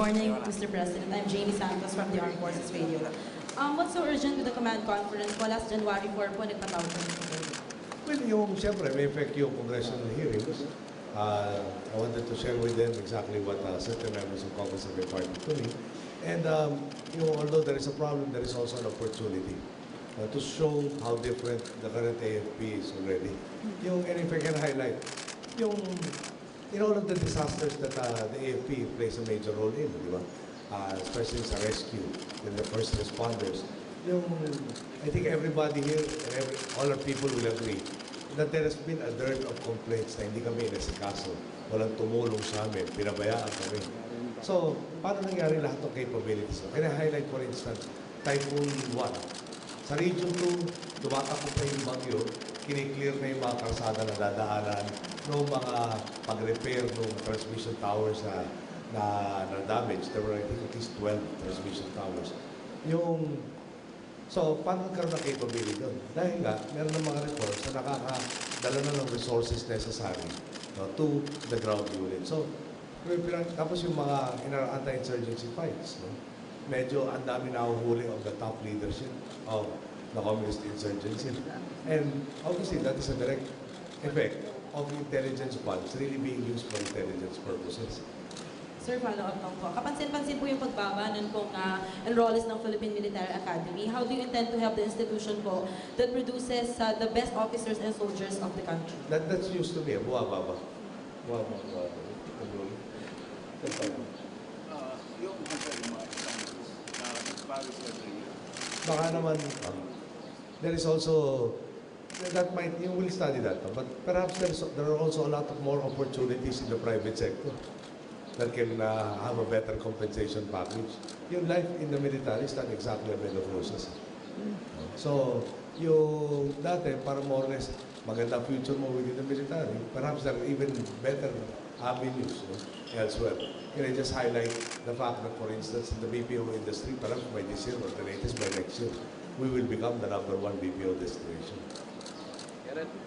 morning, Mr. President. I'm Jamie Santos from the Armed Forces Radio. What's so urgent with the command conference? Last January 4 po nagpatawag kami. Well, siyempre, may effect yung congressional hearings. I wanted to share with them exactly what certain members of Congress have imparted to me. And, although there is a problem, there is also an opportunity to show how different the current AFP is already. And if I can highlight, in all of the disasters that the AFP plays a major role in, di ba? Especially sa rescue, and the first responders. I think everybody here, and all our people will agree that there has been a dearth of complaints na hindi kami inasikaso. Walang tumulong sa amin, pinabayaan kami. So, paano nangyari lahat ng capabilities? Can I highlight, for instance, Typhoon 1? Sa Region 2, dumatakbo pa yung bagyo, kiniklear na yung mga kalsada na dadaanan, ng mga pag-repair ng transmission towers na damage. There were, I think, at least 12 transmission towers. So, paano nagkaroon ng capability doon? Dahil nga, meron ng mga reports na nakakadala na ng resources necessary to the ground unit. So, tapos yung mga anti-insurgency fights, medyo ang dami nahuhuli of the top leadership of the communist insurgency. And obviously, that is a direct effect of intelligence funds really being used for intelligence purposes. Sir, follow-up lang po. Kapansin-pansin po yung pagbaba ng enrollees ng Philippine Military Academy. How do you intend to help the institution po that produces the best officers and soldiers of the country? That's used to be. Buwababa. Baka naman, there is also, that might, you will study that, but perhaps there are also a lot of more opportunities in the private sector that can have a better compensation package. Yung life in the military is not exactly a bed of roses. So, yung dati, para more or less, maganda future mo within the military, perhaps there are even better avenues elsewhere. Can I just highlight the fact that, for instance, in the BPO industry, perhaps by this year or the latest by next year, we will become the #1 BPO destination.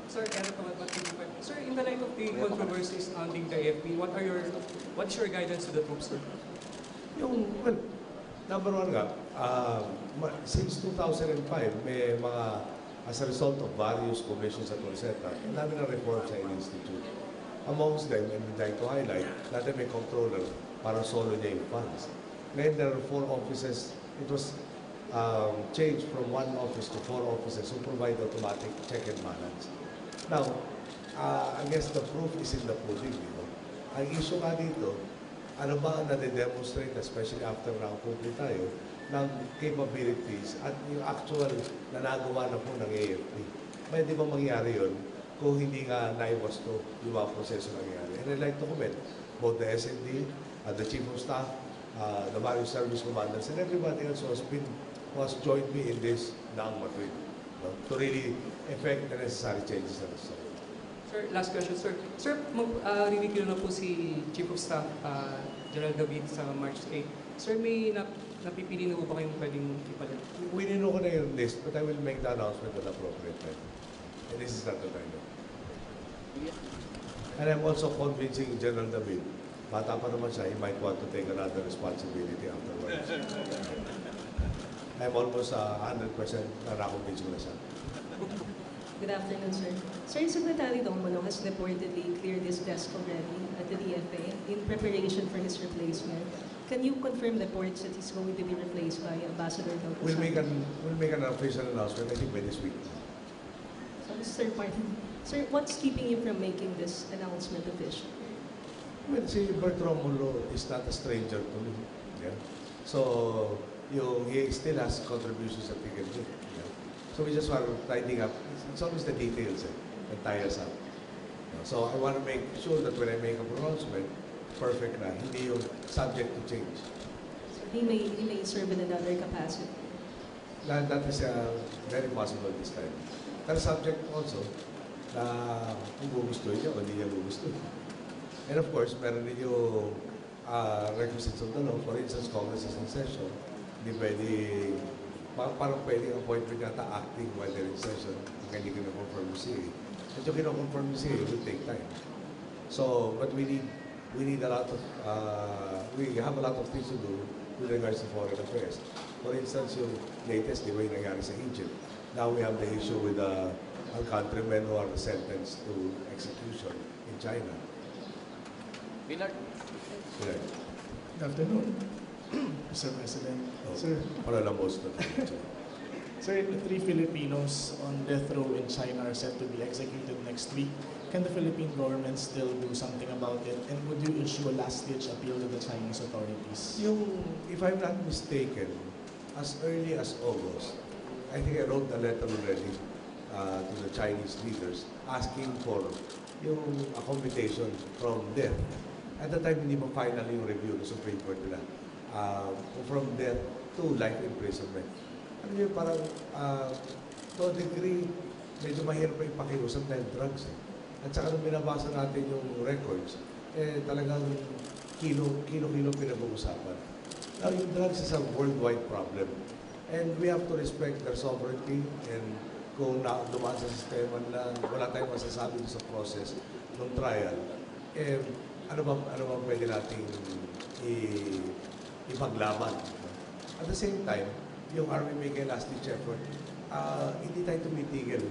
Sir, sir, in the light of the controversies surrounding the AFP, what's your guidance to the troops, sir? Well, #1 nga, since 2005, may mga, as a result of various commissions at Rosetta, ang dami ng reforms sa institute. Amongst them, and I'd like to highlight, dati may controller para solo niya yung funds. Ngayon, there are 4 offices. It was changed from 1 office to 4 offices who provide automatic check and balance. Now, I guess the proof is in the pudding. Ang issue nga dito, ano ba ang nade-demonstrate, especially after nakapupli tayo, ng capabilities at yung actual na nagawa na po ng AFP. Pwede ba mangyari yun kung hindi nga naiwas to yung mga proseso nangyari? And I'd like to commend both the SND, the Chief of Staff, the various service commanders, and everybody else who has joined me in this down Madrid to really effect the necessary changes na necessary. Sir, last question, sir. Sir, re-review na po si Chief of Staff, General David, sa March 8. Sir, may napipili na po ba kayong pwedeng ipalit? Winino ko na yung list, but I will make the announcement at appropriate time. And this is not the time. And I'm also convincing General David, bata pa naman siya, he might want to take another responsibility afterwards. I'm almost 100% na-convince ko na siya. Good afternoon, sir. Sir, Secretary Domino has reportedly cleared his desk already at the DFA in preparation for his replacement. Can you confirm reports that he's going to be replaced by Ambassador Del We'll make an official announcement, I think, by this week. So, Sir, pardon. Sir, what's keeping you from making this announcement official? Well, si Bertrand Mulo is not a stranger to me. Yeah? So, he still has contributions that he can do. Yeah? So we just want to tidying up. It's always the details that tie us up. So I want to make sure that when I make a pronouncement, perfect na, hindi yung subject to change. So he may serve in another capacity. That is very possible this time. Pero subject also na kung gugustuhin niya o hindi niya gugustuhin. And of course, meron din yung requisites of the law. For instance, Congress is in session. Hindi pwede, parang pwede appointment yata acting while they're in session. Kaya hindi kina-confirm yung CA. At yung kina-confirm yung CA will take time. So, but we need we need a lot of, we have a lot of things to do with regards to foreign affairs. For instance, yung latest, di ba yung nangyari sa Egypt. Now we have the issue with our countrymen who are sentenced to execution in China. Bernard. Correct. Good afternoon, Mr. President. Oh, Sir, para lang most of sir, the 3 Filipinos on death row in China are set to be executed next week. Can the Philippine government still do something about it? And would you issue a last-ditch appeal to the Chinese authorities? Yung, if I'm not mistaken, as early as August, I think I wrote a letter already to the Chinese leaders asking for yung accommodation from them. At the time, hindi pa final yung review ng Supreme Court nila. From death to life imprisonment. Ano yun, parang to a degree, medyo mahirap pa ipakiusap dahil drugs. At saka nung binabasa natin yung records, talagang kilo-kilo pinag-uusapan. Now, yung drugs is a worldwide problem. And we have to respect their sovereignty, and kung dumaan sa sistema nila, wala tayong masasabi sa process ng trial, ano ba pwede nating ipaglaban. At the same time, yung Army making last-ditch effort, hindi tayo tumitigil.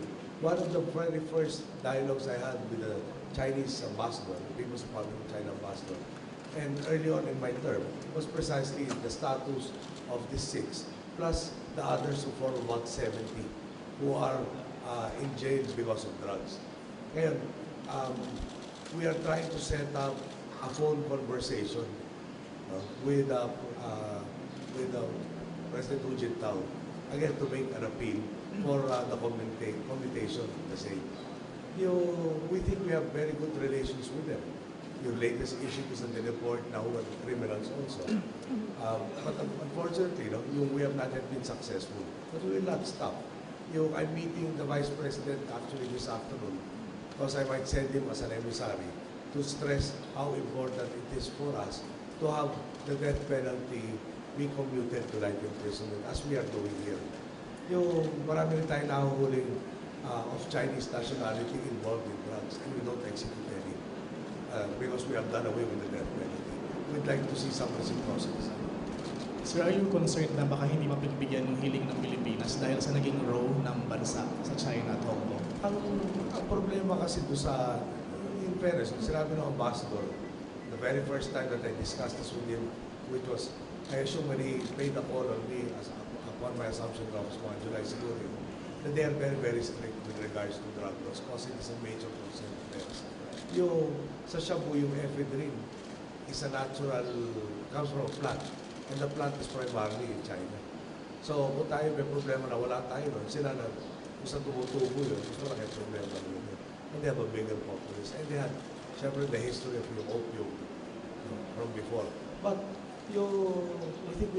One of the very first dialogues I had with the Chinese ambassador, the People's Republic of China ambassador, and early on in my term, was precisely the status of these 6, plus the others who form about 70, who are in jail because of drugs. Ngayon, we are trying to set up a phone conversation with President Hu Jintao, again, to make an appeal for the commutation of the same. We think we have very good relations with them. Your latest issue is in the report now with criminals also. But unfortunately, we have not yet been successful. But we will not stop. I'm meeting the Vice President actually this afternoon because I might send him as an emissary to stress how important it is for us to have the death penalty be commuted to life imprisonment as we are doing here. Marami rin tayo nahuhuling of Chinese nationality involved in drugs, and we don't execute any because we have done away with the death penalty. We'd like to see some reciprocity. Sir, are you concerned na baka hindi mapigbigyan ng hiling ng Pilipinas dahil sa naging role ng bansa sa China at Hong Kong? Ang problema kasi doon sa, in fairness, sinabi ng ambassador, the very first time that I discussed this with him, which was, I assume when he made the call on me, upon my assumption of mga July siguro, that they are very, very strict with regards to drug laws because it is a major concern of theirs. Sa shabu, yung ephedrine is a natural, comes from a plant, and the plant is primarily in China. So, kung tayo may problema na wala tayo nun, sila na, kung saan tumutubo yun, gusto lang yung problema yun. And they have a bigger populace. And they had, syempre, the history of yung opium from before. But, I think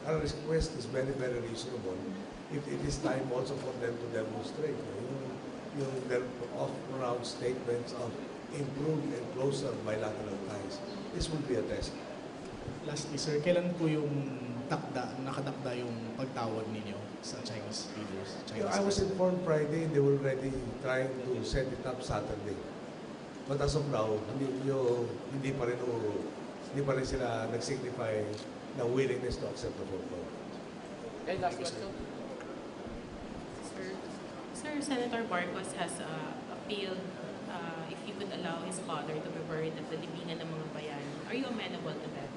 our request is very, very reasonable. If it is time also for them to demonstrate, their oft-pronounced statements of improved and closer bilateral ties. This will be a test. Lastly, sir, kailan po yung nakadakda yung pagtawag ninyo sa Chinese leaders? I was informed Friday, they were already trying to set it up Saturday. But as of now, hindi pa rin sila nag-signify ng willingness to accept the phone call. And last question. Sir, Senator Marcos has appealed if he would allow his father to be buried at the libingan ng mga bayan. Are you amenable to that?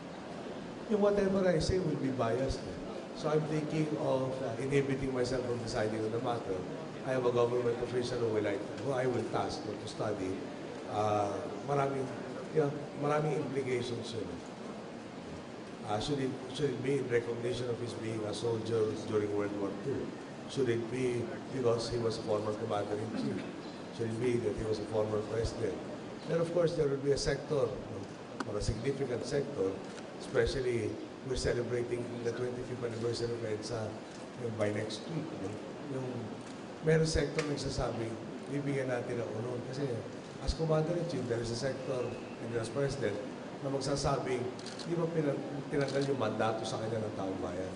Whatever I say will be biased. So I'm thinking of inhibiting myself from deciding on the matter. I have a government official who I will task to study. Maraming implications yun. Should it be in recognition of his being a soldier during World War II? Should it be because he was a former commander-in-chief? Should it be that he was a former president? Then, of course, there will be a sector, or a significant sector, especially we're celebrating the 25th anniversary of EDSA by next week. Meron sector nagsasabing, bibigyan natin ng unod. Kasi as commander-in-chief, there is a sector and as president na magsasabing, di ba tinanggal yung mandato sa kanya ng taong bayan?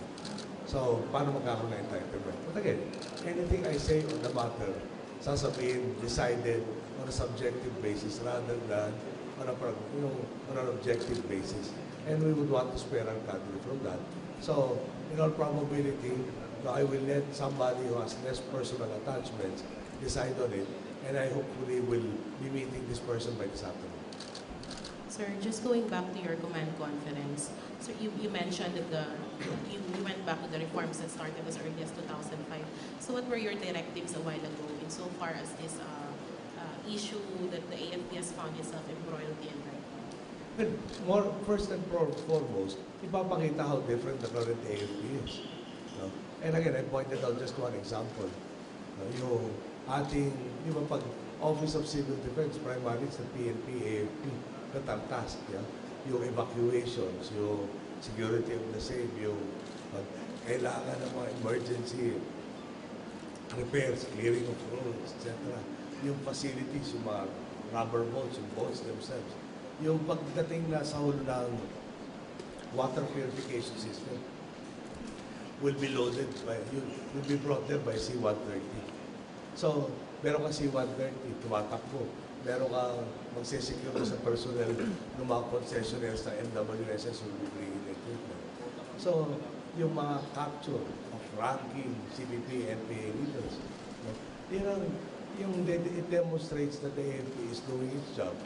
So, paano magkakaroon na entitlement? But again, anything I say on the matter, sasabihin, decided on a subjective basis rather than on an objective basis. And we would want to spare our country from that. So, in all probability, I will let somebody who has less personal attachments decide on it, and I hopefully will be meeting this person by this afternoon. Sir, just going back to your command conference, so you mentioned that you went back to the reforms that started as early as 2005. So what were your directives a while ago insofar as this issue that the AFP has found itself embroiled in? Well, first and foremost, ipapakita how different the current AFP is. No? And again, I pointed out just one example. Yung ating, di ba pag Office of Civil Defense, primarily it's the PNP, AFP, that are tasked. Yeah? Yung evacuations, yung security of the same, yung kailangan ng mga emergency repairs, clearing of roads, etc. Yung facilities, yung mga rubber boats, yung boats themselves. Yung pagdating na sa hulo ng water purification system will be loaded by, will be brought there by C-130. So, meron ka C-130, tumatakbo. Meron ka magsisecure sa personnel ng mga concessionaires na MWSS will be bringing equipment. So, yung mga capture of ranking CPP, NPA leaders, it demonstrates that the AFP is doing its job.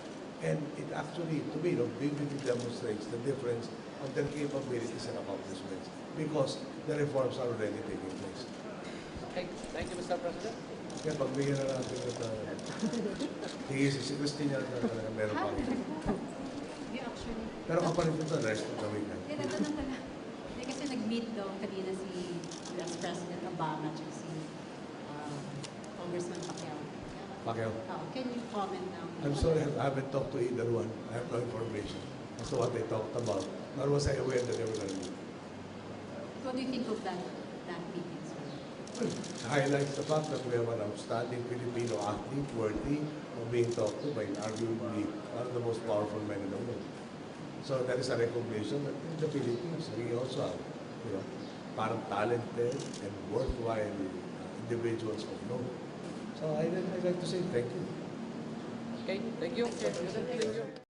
And it actually, to me, vividly demonstrates the difference of their capabilities and accomplishments because the reforms are already taking place. Okay, thank you, Mr. President. Kaya pagbigyan na natin ito. Si Christina na meron pa. Pero kapalit ito, rest of the week. Natanong ko lang. Kasi nag-meet daw kanina si US President Obama at si Congressman Pacquiao. Pacquiao. Can you comment now? I'm sorry, I haven't talked to either one. I have no information as to what they talked about. Nor was I aware that they were going to meet. What do you think of that meeting, sir? Well, it highlights the fact that we have an outstanding Filipino athlete worthy of being talked to by arguably one of the most powerful men in the world. So that is a recognition that in the Philippines, we also have, parang talented and worthwhile individuals of note. So I'd like to say thank you. Okay, thank you, Mr. President. Thank you.